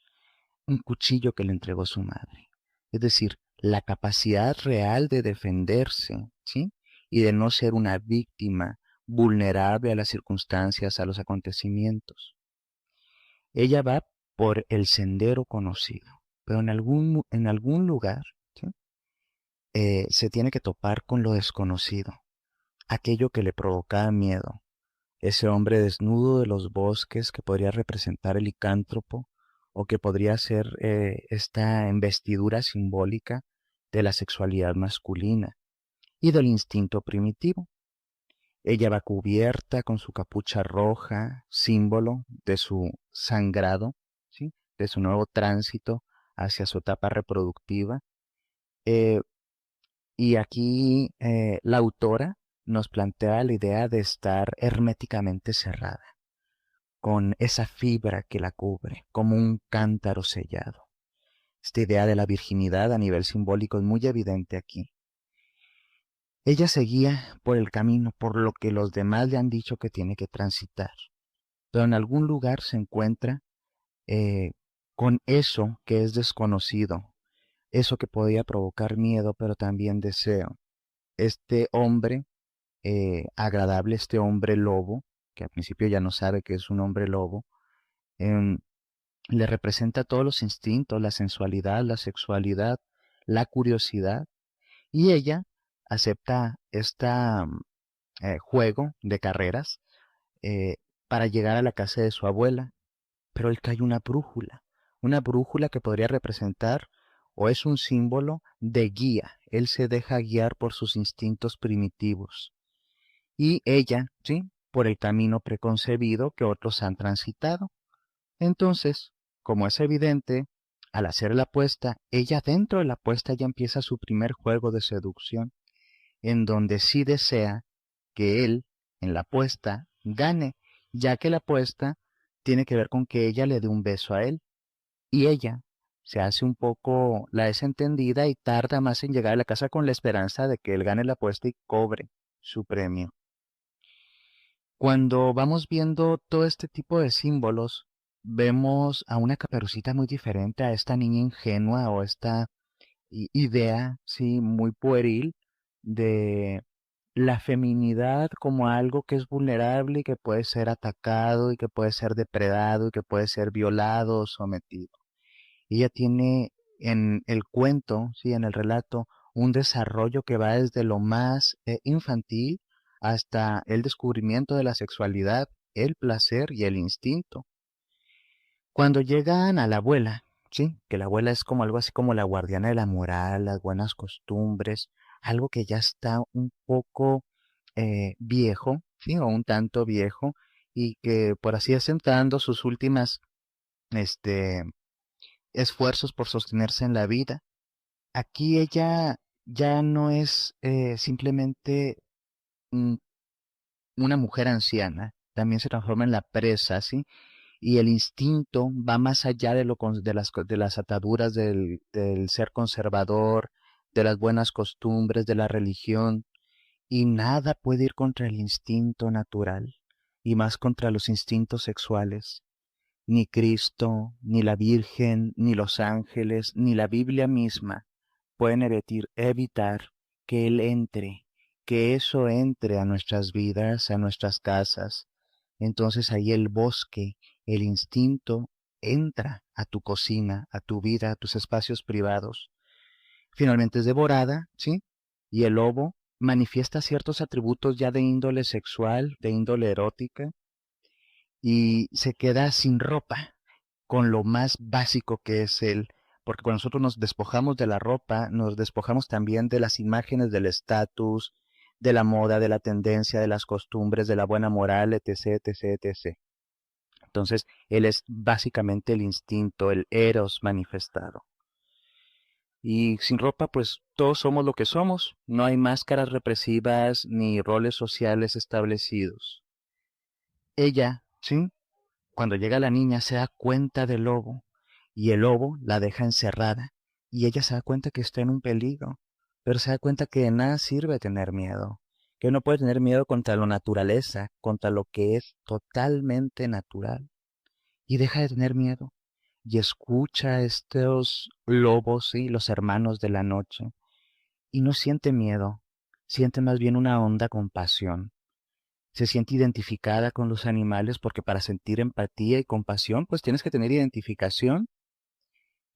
un cuchillo que le entregó su madre. Es decir, la capacidad real de defenderse, ¿sí? Y de no ser una víctima vulnerable a las circunstancias, a los acontecimientos. Ella va por el sendero conocido, pero en algún lugar, ¿sí? Se tiene que topar con lo desconocido, aquello que le provocaba miedo, ese hombre desnudo de los bosques que podría representar el licántropo o que podría ser esta investidura simbólica de la sexualidad masculina y del instinto primitivo. Ella va cubierta con su capucha roja, símbolo de su sangrado, ¿sí? De su nuevo tránsito hacia su etapa reproductiva. Eh, y aquí la autora nos plantea la idea de estar herméticamente cerrada, con esa fibra que la cubre, como un cántaro sellado. Esta idea de la virginidad a nivel simbólico es muy evidente aquí. Ella seguía por el camino, por lo que los demás le han dicho que tiene que transitar, pero en algún lugar se encuentra eh, con eso que es desconocido, eso que podía provocar miedo, pero también deseo. Este hombre agradable, este hombre lobo, que al principio ya no sabe que es un hombre lobo, em, le representa todos los instintos, la sensualidad, la sexualidad, la curiosidad, y ella acepta este juego de carreras eh, para llegar a la casa de su abuela, pero él cae una brújula que podría representar o es un símbolo de guía. Él se deja guiar por sus instintos primitivos y ella, ¿sí? Por el camino preconcebido que otros han transitado. Entonces, como es evidente, al hacer la apuesta, ella dentro de la apuesta ya empieza su primer juego de seducción, en donde sí desea que él, en la apuesta, gane, ya que la apuesta tiene que ver con que ella le dé un beso a él, y ella se hace un poco la desentendida y tarda más en llegar a la casa con la esperanza de que él gane la apuesta y cobre su premio. Cuando vamos viendo todo este tipo de símbolos, vemos a una Caperucita muy diferente a esta niña ingenua o esta idea, sí, muy pueril de la feminidad como algo que es vulnerable y que puede ser atacado y que puede ser depredado y que puede ser violado o sometido. Ella tiene en el cuento, sí, en el relato, un desarrollo que va desde lo más infantil hasta el descubrimiento de la sexualidad, el placer y el instinto. Cuando llegan a la abuela, sí, que la abuela es como algo así como la guardiana de la moral, las buenas costumbres, algo que ya está un poco viejo, sí, o un tanto viejo, y que por así decirlo está dando sus últimas este, esfuerzos por sostenerse en la vida. Aquí ella ya no es simplemente mm, una mujer anciana, también se transforma en la presa, ¿sí? Y el instinto va más allá de, de las ataduras del ser conservador, de las buenas costumbres, de la religión, y nada puede ir contra el instinto natural, y más contra los instintos sexuales. Ni Cristo, ni la Virgen, ni los ángeles, ni la Biblia misma pueden evitar que Él entre, que eso entre a nuestras vidas, a nuestras casas. Entonces ahí el bosque, el instinto, entra a tu cocina, a tu vida, a tus espacios privados. Finalmente es devorada, ¿sí? Y el lobo manifiesta ciertos atributos ya de índole sexual, de índole erótica, y se queda sin ropa, con lo más básico que es él, porque cuando nosotros nos despojamos de la ropa, nos despojamos también de las imágenes del estatus, de la moda, de la tendencia, de las costumbres, de la buena moral, etc., etc., etc. Entonces, él es básicamente el instinto, el eros manifestado. Y sin ropa, pues todos somos lo que somos. No hay máscaras represivas ni roles sociales establecidos. Ella, ¿sí? Cuando llega la niña se da cuenta del lobo y el lobo la deja encerrada y ella se da cuenta que está en un peligro, pero se da cuenta que de nada sirve tener miedo, que no puede tener miedo contra la naturaleza, contra lo que es totalmente natural y deja de tener miedo y escucha a estos lobos, sí, los hermanos de la noche y no siente miedo, siente más bien una honda compasión, se siente identificada con los animales porque para sentir empatía y compasión pues tienes que tener identificación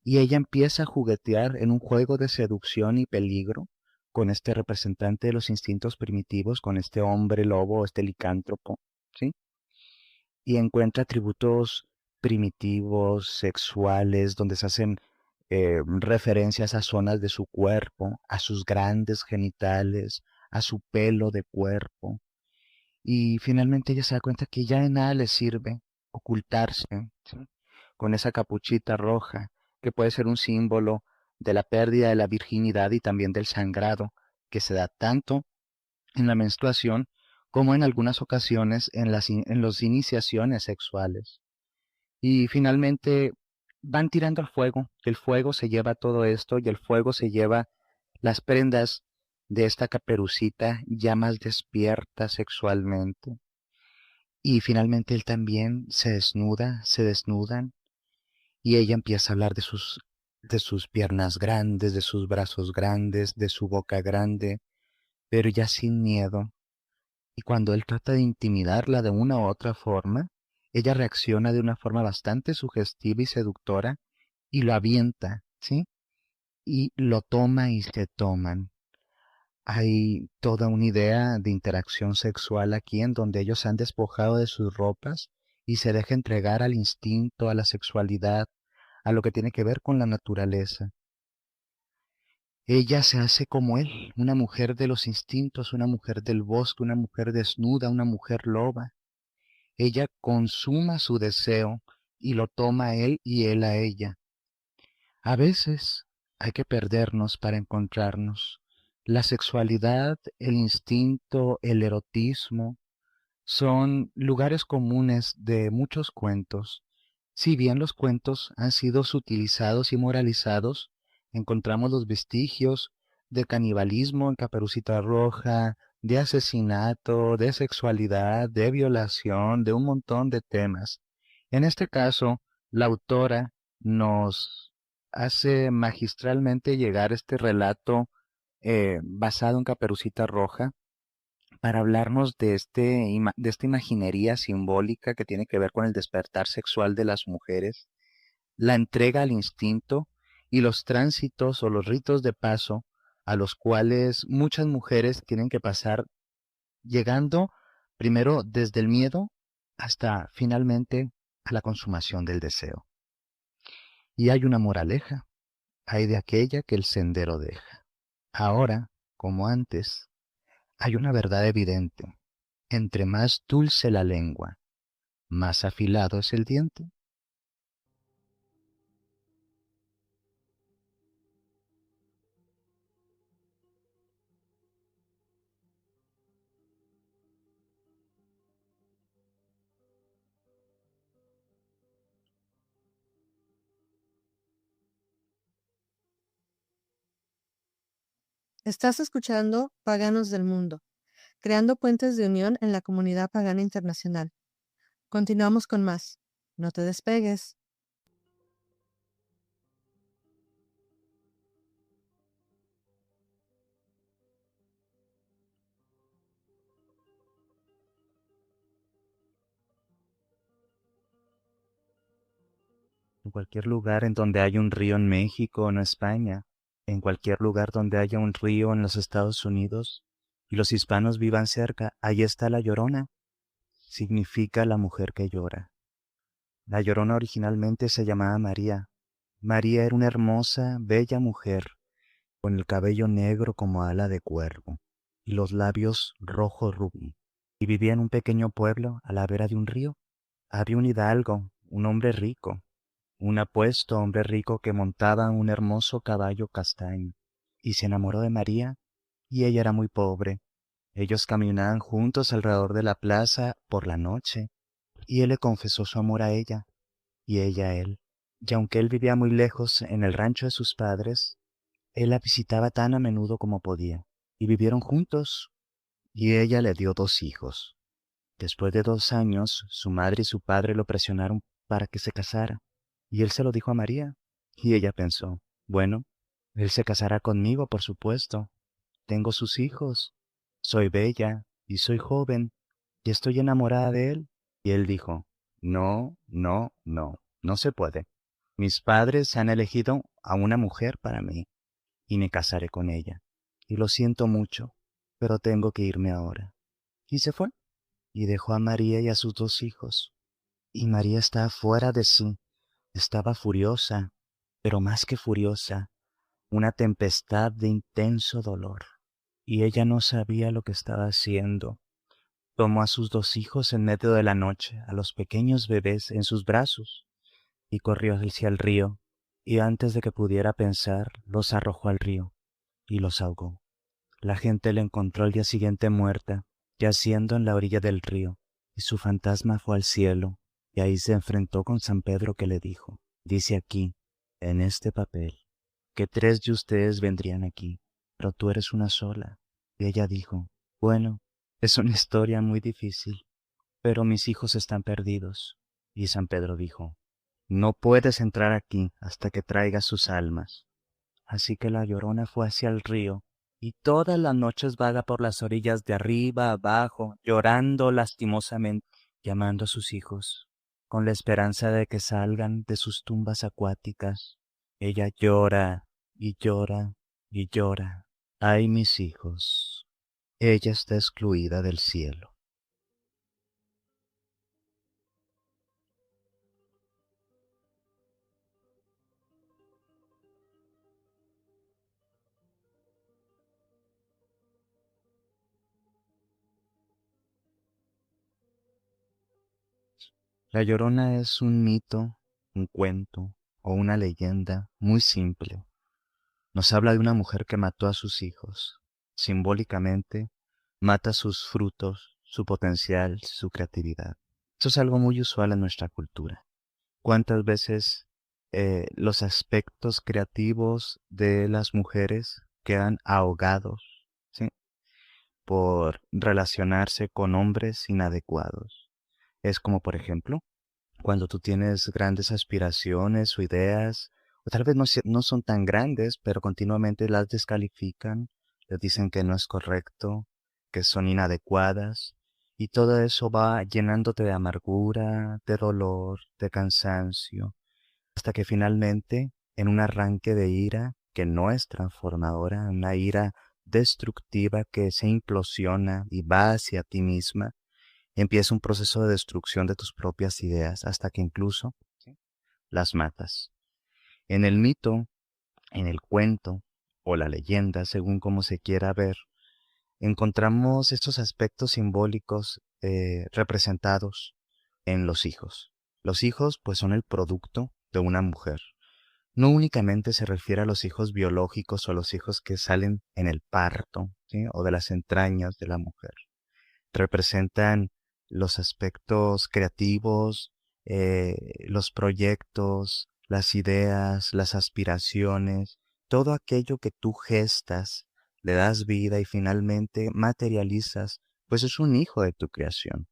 y ella empieza a juguetear en un juego de seducción y peligro con este representante de los instintos primitivos, con este hombre lobo, este licántropo, ¿sí? Y encuentra atributos primitivos, sexuales, donde se hacen referencias a zonas de su cuerpo, a sus grandes genitales, a su pelo de cuerpo, y finalmente ella se da cuenta que ya de nada le sirve ocultarse, ¿sí? Con esa capuchita roja, que puede ser un símbolo de la pérdida de la virginidad y también del sangrado, que se da tanto en la menstruación como en algunas ocasiones en en las iniciaciones sexuales. Y finalmente van tirando al fuego, el fuego se lleva todo esto y el fuego se lleva las prendas de esta Caperucita ya más despierta sexualmente. Y finalmente él también se desnuda, se desnudan, y ella empieza a hablar de sus piernas grandes, de sus brazos grandes, de su boca grande, pero ya sin miedo. Y cuando él trata de intimidarla de una u otra forma, ella reacciona de una forma bastante sugestiva y seductora y lo avienta, ¿sí? Y lo toma y se toman. Hay toda una idea de interacción sexual aquí en donde ellos se han despojado de sus ropas y se deja entregar al instinto, a la sexualidad, a lo que tiene que ver con la naturaleza. Ella se hace como él, una mujer de los instintos, una mujer del bosque, una mujer desnuda, una mujer loba. Ella consuma su deseo y lo toma a él y él a ella. A veces hay que perdernos para encontrarnos. La sexualidad, el instinto, el erotismo son lugares comunes de muchos cuentos. Si bien los cuentos han sido sutilizados y moralizados, encontramos los vestigios de canibalismo en Caperucita Roja, de asesinato, de sexualidad, de violación, de un montón de temas. En este caso, la autora nos hace magistralmente llegar este relato basado en Caperucita Roja para hablarnos de, de esta imaginería simbólica que tiene que ver con el despertar sexual de las mujeres, la entrega al instinto y los tránsitos o los ritos de paso a los cuales muchas mujeres tienen que pasar, llegando primero desde el miedo hasta finalmente a la consumación del deseo. Y hay una moraleja, hay de aquella que el sendero deja. Ahora, como antes, hay una verdad evidente. Entre más dulce la lengua, más afilado es el diente. Estás escuchando Paganos del Mundo, creando puentes de unión en la comunidad pagana internacional. Continuamos con más. No te despegues. En cualquier lugar en donde haya un río en México o en España, en cualquier lugar donde haya un río en los Estados Unidos y los hispanos vivan cerca, ahí está la Llorona. Significa la mujer que llora. La Llorona originalmente se llamaba María. María era una hermosa, bella mujer, con el cabello negro como ala de cuervo y los labios rojo rubí, y vivía en un pequeño pueblo a la vera de un río. Había un hidalgo, un hombre rico, un apuesto hombre rico que montaba un hermoso caballo castaño, y se enamoró de María, y ella era muy pobre. Ellos caminaban juntos alrededor de la plaza por la noche, y él le confesó su amor a ella, y ella a él. Y aunque él vivía muy lejos en el rancho de sus padres, él la visitaba tan a menudo como podía, y vivieron juntos, y ella le dio 2 hijos. Después de 2 años, su madre y su padre lo presionaron para que se casara, y él se lo dijo a María, y ella pensó, bueno, él se casará conmigo, por supuesto. Tengo sus hijos, soy bella y soy joven, y estoy enamorada de él. Y él dijo, no, no, no, no se puede. Mis padres han elegido a una mujer para mí, y me casaré con ella. Y lo siento mucho, pero tengo que irme ahora. Y se fue, y dejó a María y a sus 2 hijos. Y María estaba fuera de sí, estaba furiosa, pero más que furiosa, una tempestad de intenso dolor. Y ella no sabía lo que estaba haciendo. Tomó a sus 2 hijos en medio de la noche, a los pequeños bebés en sus brazos, y corrió hacia el río, y antes de que pudiera pensar, los arrojó al río, y los ahogó. La gente la encontró al día siguiente muerta, yaciendo en la orilla del río, y su fantasma fue al cielo, y ahí se enfrentó con San Pedro que le dijo, dice aquí, en este papel, que 3 de ustedes vendrían aquí, pero tú eres una sola. Y ella dijo, bueno, es una historia muy difícil, pero mis hijos están perdidos. Y San Pedro dijo, no puedes entrar aquí hasta que traigas sus almas. Así que la Llorona fue hacia el río, y todas las noches vaga por las orillas de arriba a abajo, llorando lastimosamente, llamando a sus hijos, con la esperanza de que salgan de sus tumbas acuáticas. Ella llora y llora y llora. Ay, mis hijos. Ella está excluida del cielo. La Llorona es un mito, un cuento o una leyenda muy simple. Nos habla de una mujer que mató a sus hijos. Simbólicamente, mata sus frutos, su potencial, su creatividad. Eso es algo muy usual en nuestra cultura. ¿Cuántas veces los aspectos creativos de las mujeres quedan ahogados, ¿sí?, por relacionarse con hombres inadecuados? Es como, por ejemplo, cuando tú tienes grandes aspiraciones o ideas, o tal vez no son tan grandes, pero continuamente las descalifican, les dicen que no es correcto, que son inadecuadas, y todo eso va llenándote de amargura, de dolor, de cansancio, hasta que finalmente, en un arranque de ira que no es transformadora, una ira destructiva que se implosiona y va hacia ti misma, empieza un proceso de destrucción de tus propias ideas hasta que incluso, ¿sí?, las matas. En el mito, en el cuento o la leyenda, según como se quiera ver, encontramos estos aspectos simbólicos representados en los hijos. Los hijos, pues, son el producto de una mujer. No únicamente se refiere a los hijos biológicos o a los hijos que salen en el parto, ¿sí?, o de las entrañas de la mujer. Representan los aspectos creativos, los proyectos, las ideas, las aspiraciones, todo aquello que tú gestas, le das vida y finalmente materializas, pues es un hijo de tu creación.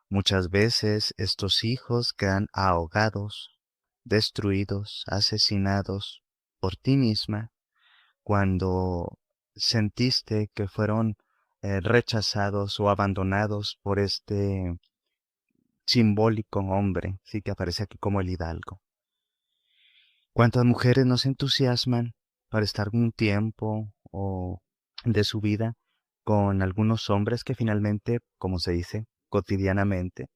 Muchas veces estos hijos quedan ahogados, destruidos, asesinados por ti misma cuando sentiste que fueron rechazados o abandonados por este simbólico hombre, sí, que aparece aquí como el hidalgo. ¿Cuántas mujeres no se entusiasman para estar un tiempo o de su vida con algunos hombres que finalmente, como se dice, cotidianamente,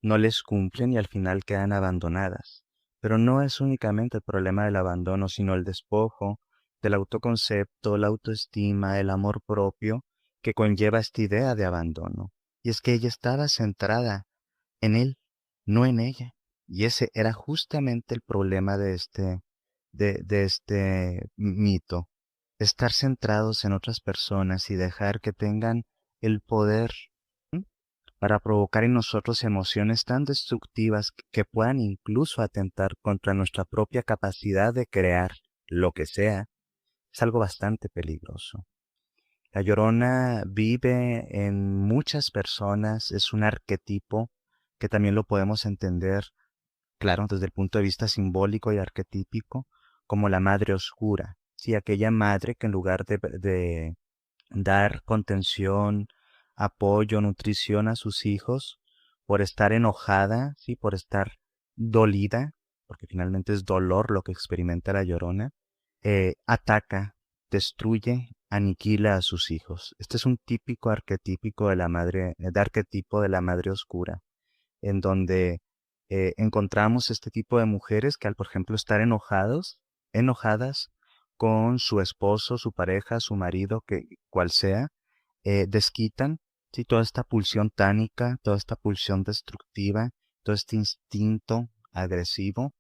no les cumplen y al final quedan abandonadas? Pero no es únicamente el problema del abandono, sino el despojo del autoconcepto, la autoestima, el amor propio que conlleva esta idea de abandono. Y es que ella estaba centrada en él, no en ella. Y ese era justamente el problema de este mito. Estar centrados en otras personas y dejar que tengan el poder, ¿m?, para provocar en nosotros emociones tan destructivas que puedan incluso atentar contra nuestra propia capacidad de crear lo que sea, es algo bastante peligroso. La Llorona vive en muchas personas, es un arquetipo que también lo podemos entender, claro, desde el punto de vista simbólico y arquetípico, como la madre oscura, sí, aquella madre que en lugar de dar contención, apoyo, nutrición a sus hijos, por estar enojada, sí, por estar dolida, porque finalmente es dolor lo que experimenta la Llorona, ataca, destruye, aniquila a sus hijos. Este es un típico arquetípico de la madre, de arquetipo de la madre oscura, en donde encontramos este tipo de mujeres que al, por ejemplo, estar enojadas con su esposo, su pareja, su marido, que cual sea, desquitan, ¿sí?, toda esta pulsión tánica, toda esta pulsión destructiva, todo este instinto agresivo,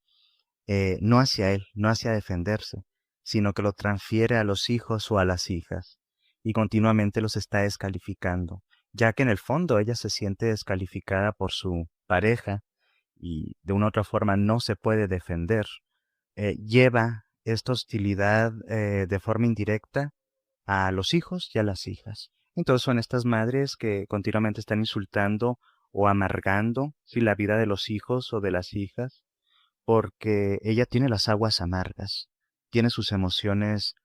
no hacia él, no hacia defenderse, sino que lo transfiere a los hijos o a las hijas y continuamente los está descalificando, ya que en el fondo ella se siente descalificada por su pareja y de una u otra forma no se puede defender. Lleva esta hostilidad de forma indirecta a los hijos y a las hijas. Entonces son estas madres que continuamente están insultando o amargando, ¿sí?, la vida de los hijos o de las hijas, porque ella tiene las aguas amargas, tiene sus emociones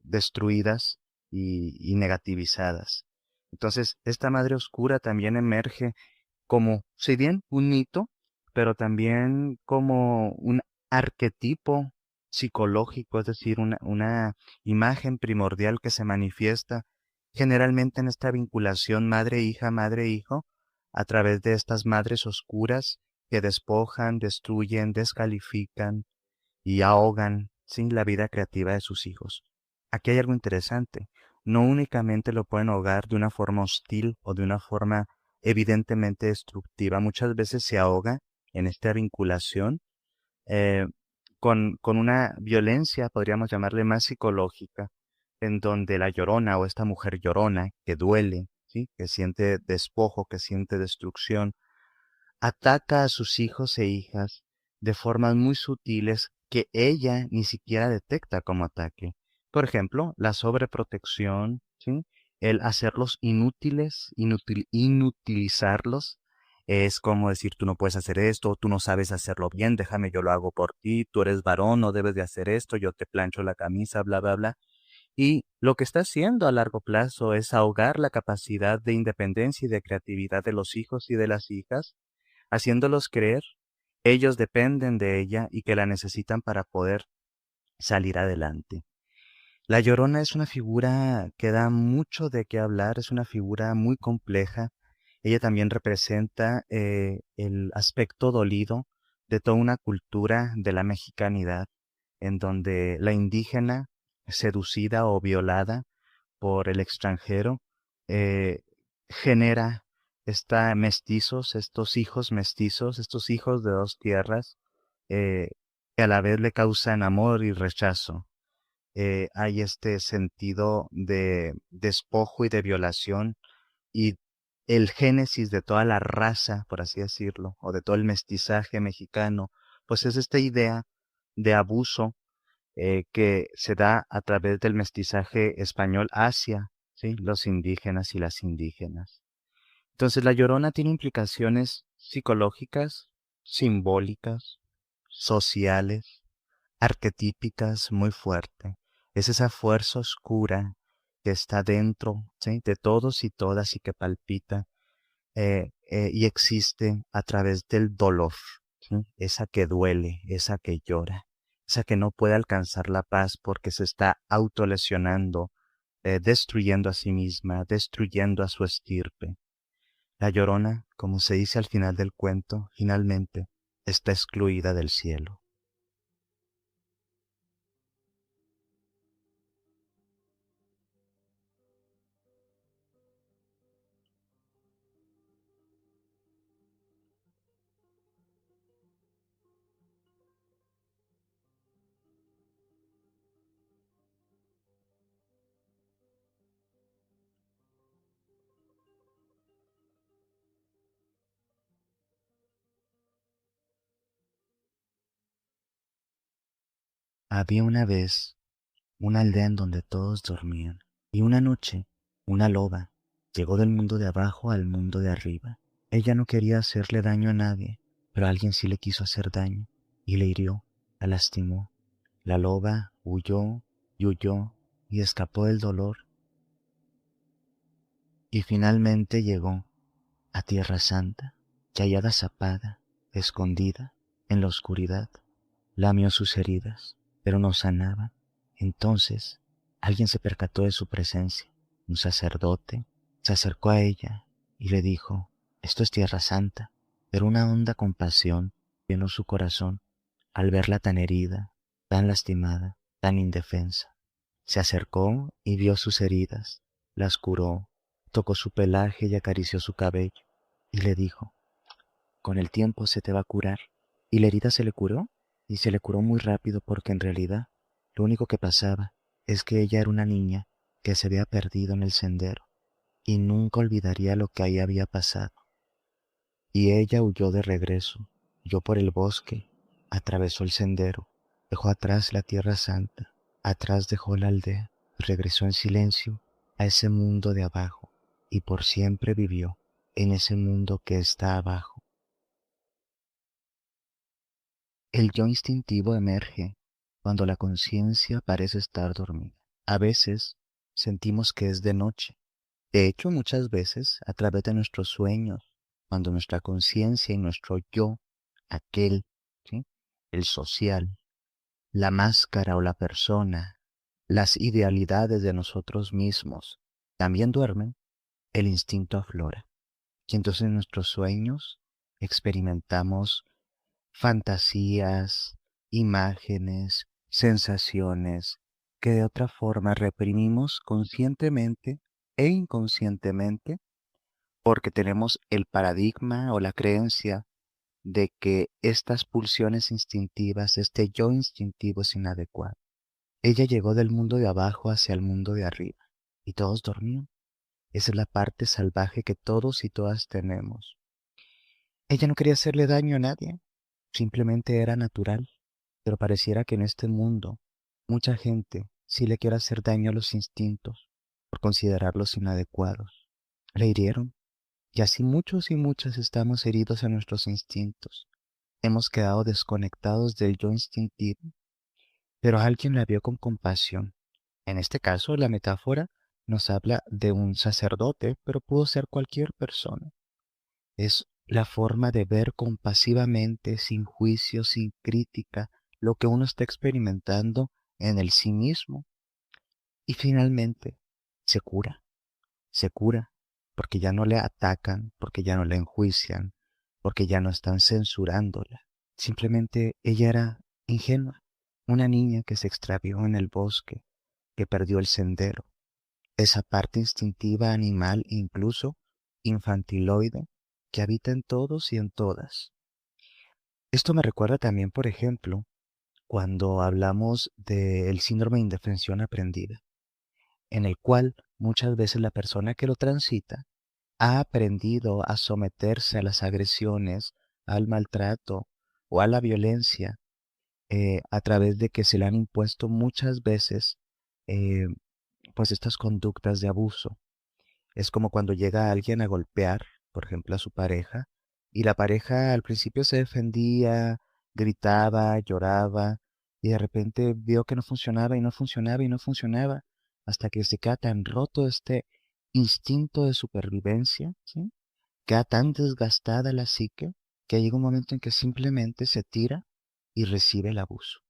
destruidas y negativizadas. Entonces, esta madre oscura también emerge como, si bien un mito, pero también como un arquetipo psicológico, es decir, una imagen primordial que se manifiesta generalmente en esta vinculación madre-hija, madre-hijo, a través de estas madres oscuras que despojan, destruyen, descalifican y ahogan sin la vida creativa de sus hijos. Aquí hay algo interesante. No únicamente lo pueden ahogar de una forma hostil o de una forma evidentemente destructiva. Muchas veces se ahoga en esta vinculación eh, con una violencia, podríamos llamarle más psicológica, en donde la llorona o esta mujer llorona que duele, ¿sí?, que siente despojo, que siente destrucción, ataca a sus hijos e hijas de formas muy sutiles que ella ni siquiera detecta como ataque. Por ejemplo, la sobreprotección, ¿sí?, el hacerlos inútiles, inutilizarlos. Es como decir, tú no puedes hacer esto, tú no sabes hacerlo bien, déjame, yo lo hago por ti, tú eres varón, no debes de hacer esto, yo te plancho la camisa, bla, bla, bla. Y lo que está haciendo a largo plazo es ahogar la capacidad de independencia y de creatividad de los hijos y de las hijas, haciéndolos creer ellos dependen de ella y que la necesitan para poder salir adelante. La Llorona es una figura que da mucho de qué hablar, es una figura muy compleja. Ella también representa el aspecto dolido de toda una cultura de la mexicanidad, en donde la indígena, seducida o violada por el extranjero, eh, genera estos hijos mestizos, estos hijos de dos tierras, eh, que a la vez le causan amor y rechazo. Hay este sentido de despojo y de violación y el génesis de toda la raza, por así decirlo, o de todo el mestizaje mexicano, pues es esta idea de abuso que se da a través del mestizaje español hacia, ¿sí?, los indígenas y las indígenas. Entonces la Llorona tiene implicaciones psicológicas, simbólicas, sociales, arquetípicas muy fuerte. Es esa fuerza oscura que está dentro, ¿sí?, de todos y todas y que palpita y existe a través del dolor, ¿sí?, esa que duele, esa que llora, esa que no puede alcanzar la paz porque se está autolesionando, destruyendo a sí misma, destruyendo a su estirpe. La Llorona, como se dice al final del cuento, finalmente está excluida del cielo. Había una vez una aldea en donde todos dormían, y una noche una loba llegó del mundo de abajo al mundo de arriba. Ella no quería hacerle daño a nadie, pero alguien sí le quiso hacer daño, y le hirió, la lastimó. La loba huyó y escapó del dolor, y finalmente llegó a Tierra Santa, y hallada zapada, escondida, en la oscuridad, lamió sus heridas, pero no sanaban. Entonces alguien se percató de su presencia. Un sacerdote se acercó a ella y le dijo, esto es Tierra Santa, pero una honda compasión llenó su corazón al verla tan herida, tan lastimada, tan indefensa. Se acercó y vio sus heridas, las curó, tocó su pelaje y acarició su cabello, y le dijo, con el tiempo se te va a curar. Y la herida se le curó, y se le curó muy rápido porque en realidad lo único que pasaba es que ella era una niña que se había perdido en el sendero y nunca olvidaría lo que ahí había pasado. Y ella huyó de regreso, huyó por el bosque, atravesó el sendero, dejó atrás la Tierra Santa, atrás dejó la aldea, regresó en silencio a ese mundo de abajo y por siempre vivió en ese mundo que está abajo. El yo instintivo emerge cuando la conciencia parece estar dormida. A veces sentimos que es de noche. De hecho, muchas veces, a través de nuestros sueños, cuando nuestra conciencia y nuestro yo, aquel, ¿sí?, el social, la máscara o la persona, las idealidades de nosotros mismos, también duermen, el instinto aflora. Y entonces en nuestros sueños experimentamos fantasías, imágenes, sensaciones que de otra forma reprimimos conscientemente e inconscientemente porque tenemos el paradigma o la creencia de que estas pulsiones instintivas, este yo instintivo es inadecuado. Ella llegó del mundo de abajo hacia el mundo de arriba y todos dormían. Esa es la parte salvaje que todos y todas tenemos. Ella no quería hacerle daño a nadie, simplemente era natural, pero pareciera que en este mundo mucha gente sí le quiere hacer daño a los instintos por considerarlos inadecuados. Le hirieron, y así muchos y muchas estamos heridos en nuestros instintos. Hemos quedado desconectados del yo instintivo, pero alguien la vio con compasión. En este caso, la metáfora nos habla de un sacerdote, pero pudo ser cualquier persona. Es la forma de ver compasivamente, sin juicio, sin crítica, lo que uno está experimentando en el sí mismo. Y finalmente se cura, porque ya no le atacan, porque ya no le enjuician, porque ya no están censurándola. Simplemente ella era ingenua, una niña que se extravió en el bosque, que perdió el sendero, esa parte instintiva animal, incluso infantiloide, que habita en todos y en todas. Esto me recuerda también, por ejemplo, cuando hablamos del síndrome de indefensión aprendida, en el cual muchas veces la persona que lo transita ha aprendido a someterse a las agresiones, al maltrato o a la violencia a través de que se le han impuesto muchas veces eh, pues estas conductas de abuso. Es como cuando llega alguien a golpear, por ejemplo, a su pareja, y la pareja al principio se defendía, gritaba, lloraba, y de repente vio que no funcionaba y no funcionaba y no funcionaba, hasta que se queda tan roto este instinto de supervivencia, ¿sí? Queda tan desgastada la psique que llega un momento en que simplemente se tira y recibe el abuso.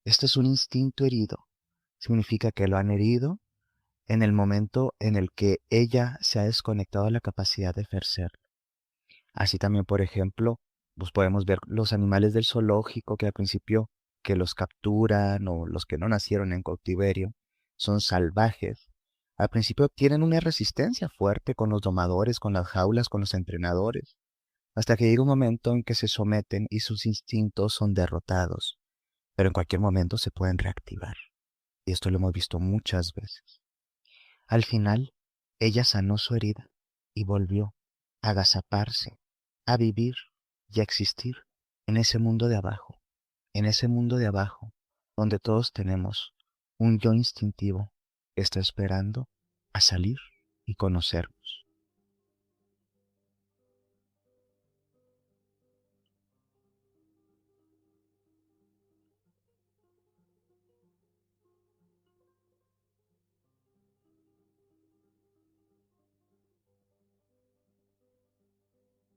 Este es un instinto herido. Significa que lo han herido en el momento en el que ella se ha desconectado de la capacidad de ejercer. Así también, por ejemplo, pues podemos ver los animales del zoológico que al principio que los capturan o los que no nacieron en cautiverio son salvajes. Al principio tienen una resistencia fuerte con los domadores, con las jaulas, con los entrenadores, hasta que llega un momento en que se someten y sus instintos son derrotados, pero en cualquier momento se pueden reactivar. Y esto lo hemos visto muchas veces. Al final, ella sanó su herida y volvió a agazaparse, a vivir y a existir en ese mundo de abajo, en ese mundo de abajo, donde todos tenemos un yo instintivo que está esperando a salir y conocernos.